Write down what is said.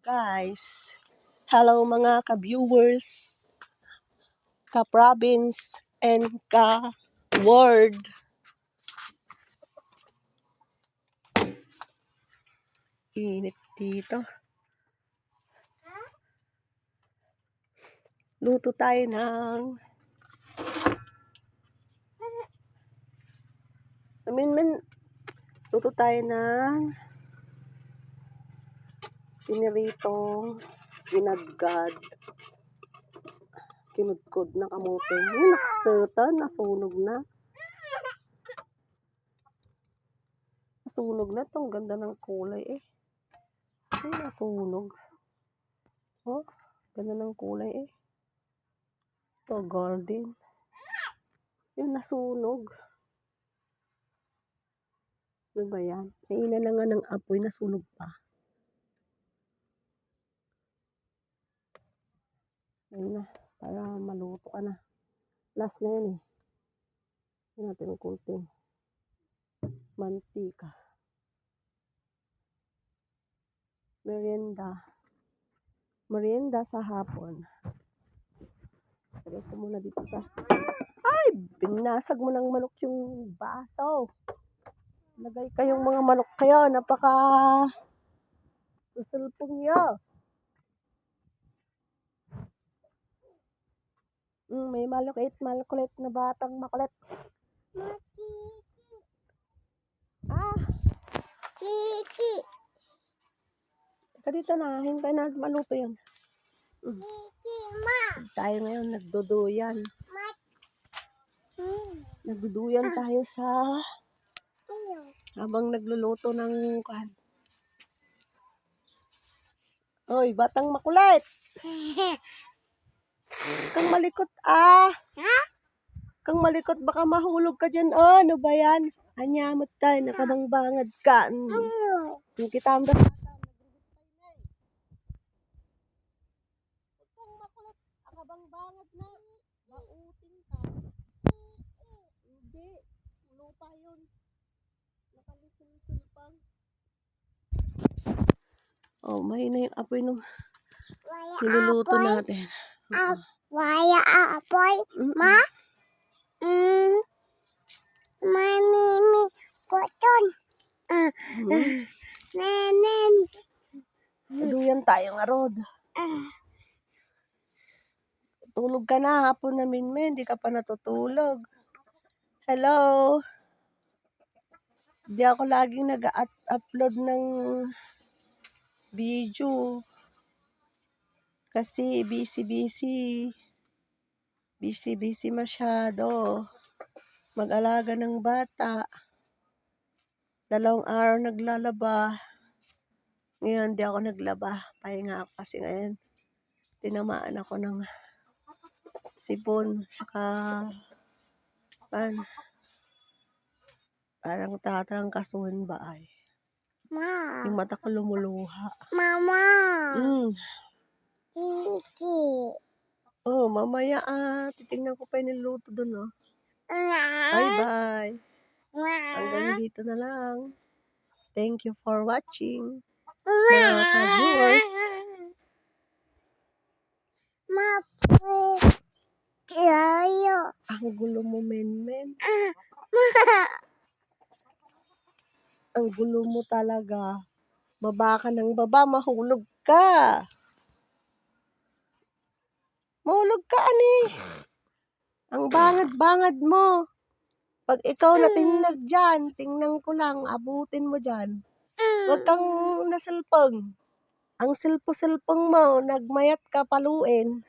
Guys, hello mga ka-viewers, ka-province, and ka-world. Init dito. Luto tayo ng luto tayo ng piniritong ginadgad. Kinudkod na kamote. Nakseta, nasunog na. Nasunog na. Itong ganda ng kulay eh. Ay, nasunog. Oh, ganda ng kulay eh. Ito, golden. Yung nasunog. Ano ba yan? Naina na nga ng apoy, nasunog pa. Ayun na, para maluto ka na. Last na yun eh. Hindi natin ang kunting mantika. Merienda sa hapon. Lagay ko muna dito sa... Ay! Binasag mo ng manok yung baso. Lagay kayong mga manok kayo. Napaka... susulpong nyo. May malukulit na batang makulit. Kiki. Teka dito na, hintay na maluto yan. Kiki, ma. Tayo ngayon nagduduyan. Nagduduyan tayo sa... habang nagluluto ng... Oy, batang makulit. Kang malikot Kang malikot, baka mahulog ka dyan. Oh, ano ba yan? Anyamot tayo, nakabangbangad ka. Yung kita ang huwag kang makulit, akabangbangad na. Bautin ka. Hindi, lupa yun. Nakalisul-sul pang. Oh, mahina yung apoy nung niluluto natin. Waya apoy, ma? Mami, koton. Nenen. Duyan tayo nga, Rod. Tulog ka na, hapon na Minmen. Hindi ka pa natutulog. Hello? Hindi ako laging nag-upload ng video. Kasi busy masyado. Mag-alaga ng bata. 2 araw naglalaba. Ngayon, di ako naglaba. Pahinga ako kasi ngayon. Tinamaan ako ng sipon. Saka, parang tatrangkasuhin ba ay. Ma. Yung mata ko lumuluha. Mama. Kiki. Oh, mamaya titingnan ko pa yung niluto dun, oh. Bye-bye. Hanggang dito na lang. Thank you for watching. Mga ka-viewers. Ang gulo mo, men. Ang gulo mo talaga. Baba ka ng baba, mahulog ka. Mahulog ka, ani. Ang bangad-bangad mo. Pag ikaw natinag dyan, tingnan ko lang, abutin mo dyan. Huwag kang nasilpong. Ang silpo-silpong mo, nagmayat ka paluin.